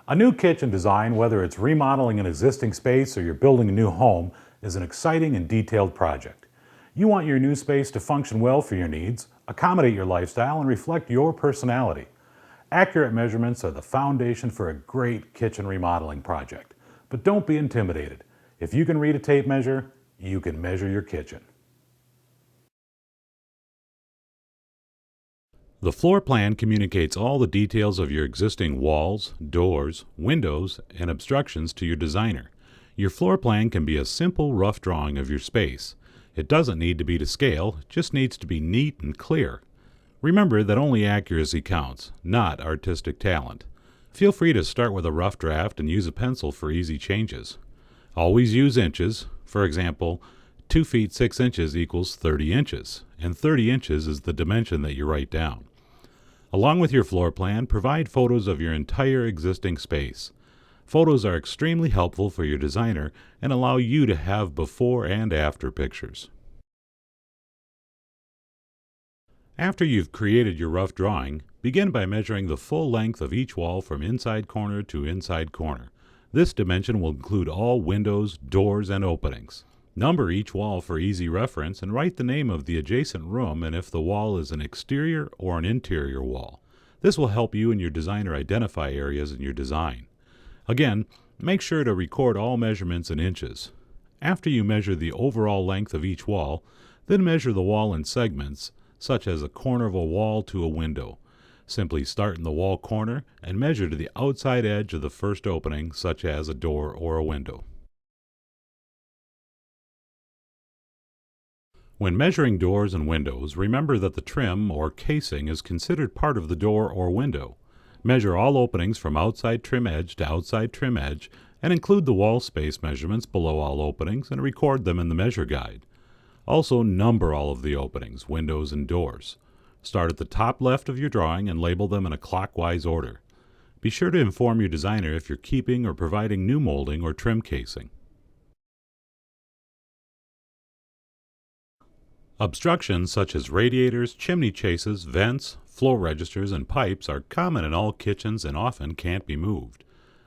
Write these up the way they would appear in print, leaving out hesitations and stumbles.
A new kitchen design, whether it's remodeling an existing space or you're building a new home, is an exciting and detailed project. You want your new space to function well for your needs, accommodate your lifestyle, and reflect your personality. Accurate measurements are the foundation for a great kitchen remodeling project. But don't be intimidated. If you can read a tape measure, you can measure your kitchen. The floor plan communicates all the details of your existing walls, doors, windows, and obstructions to your designer. Your floor plan can be a simple, rough drawing of your space. It doesn't need to be to scale, it just needs to be neat and clear. Remember that only accuracy counts, not artistic talent. Feel free to start with a rough draft and use a pencil for easy changes. Always use inches. For example, 2 feet 6 inches equals 30 inches, and 30 inches is the dimension that you write down. Along with your floor plan, provide photos of your entire existing space. Photos are extremely helpful for your designer and allow you to have before and after pictures. After you've created your rough drawing, begin by measuring the full length of each wall from inside corner to inside corner. This dimension will include all windows, doors, and openings. Number each wall for easy reference and write the name of the adjacent room and if the wall is an exterior or an interior wall. This will help you and your designer identify areas in your design. Again, make sure to record all measurements in inches. After you measure the overall length of each wall, then measure the wall in segments, such as a corner of a wall to a window. Simply start in the wall corner and measure to the outside edge of the first opening, such as a door or a window. When measuring doors and windows, remember that the trim or casing is considered part of the door or window. Measure all openings from outside trim edge to outside trim edge and include the wall space measurements below all openings and record them in the measure guide. Also number all of the openings, windows, and doors. Start at the top left of your drawing and label them in a clockwise order. Be sure to inform your designer if you're keeping or providing new molding or trim casing. Obstructions such as radiators, chimney chases, vents, flow registers, and pipes are common in all kitchens and often can't be moved.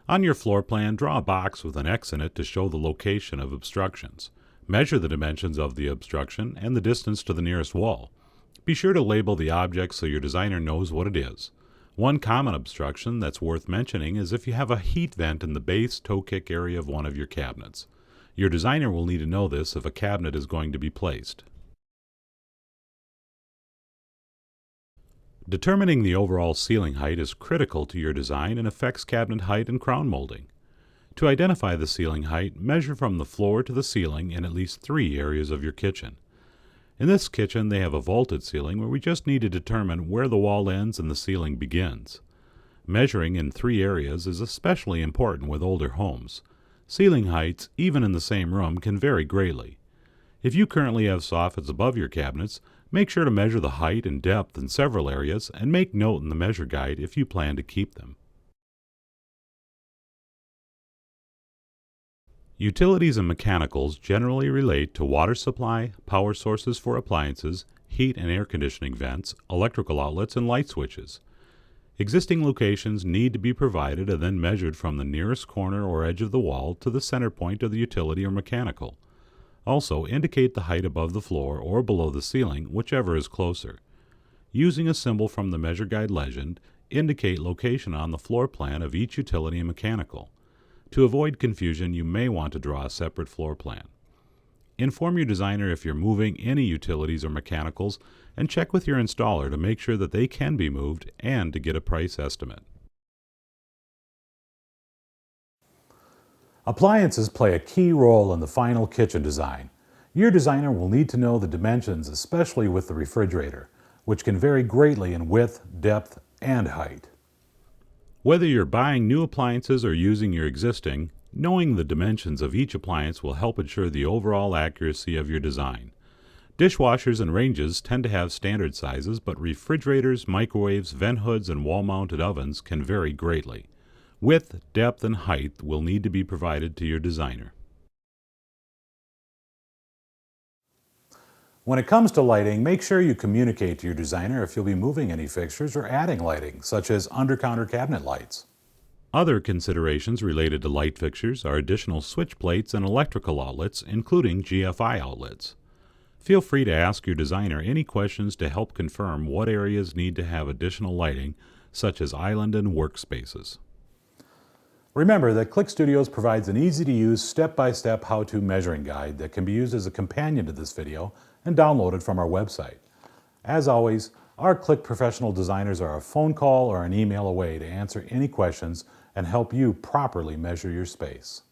On your floor plan, draw a box with an X in it to show the location of obstructions. Measure the dimensions of the obstruction and the distance to the nearest wall. Be sure to label the object so your designer knows what it is. One common obstruction that's worth mentioning is if you have a heat vent in the base toe kick area of one of your cabinets. Your designer will need to know this if a cabinet is going to be placed. Determining the overall ceiling height is critical to your design and affects cabinet height and crown molding. To identify the ceiling height, measure from the floor to the ceiling in at least 3 areas of your kitchen. In this kitchen, they have a vaulted ceiling where we just need to determine where the wall ends and the ceiling begins. Measuring in 3 areas is especially important with older homes. Ceiling heights, even in the same room, can vary greatly. If you currently have soffits above your cabinets, make sure to measure the height and depth in several areas and make note in the measure guide if you plan to keep them. Utilities and mechanicals generally relate to water supply, power sources for appliances, heat and air conditioning vents, electrical outlets, and light switches. Existing locations need to be provided and then measured from the nearest corner or edge of the wall to the center point of the utility or mechanical. Also, indicate the height above the floor or below the ceiling, whichever is closer. Using a symbol from the measure guide legend, indicate location on the floor plan of each utility and mechanical. To avoid confusion, you may want to draw a separate floor plan. Inform your designer if you're moving any utilities or mechanicals and check with your installer to make sure that they can be moved and to get a price estimate. Appliances play a key role in the final kitchen design. Your designer will need to know the dimensions, especially with the refrigerator, which can vary greatly in width, depth, and height. Whether you're buying new appliances or using your existing, knowing the dimensions of each appliance will help ensure the overall accuracy of your design. Dishwashers and ranges tend to have standard sizes, but refrigerators, microwaves, vent hoods, and wall-mounted ovens can vary greatly. Width, depth, and height will need to be provided to your designer. When it comes to lighting, make sure you communicate to your designer if you'll be moving any fixtures or adding lighting, such as under-counter cabinet lights. Other considerations related to light fixtures are additional switch plates and electrical outlets, including GFI outlets. Feel free to ask your designer any questions to help confirm what areas need to have additional lighting, such as island and workspaces. Remember that Click Studios provides an easy-to-use, step-by-step how-to measuring guide that can be used as a companion to this video and downloaded from our website. As always, our Click professional designers are a phone call or an email away to answer any questions and help you properly measure your space.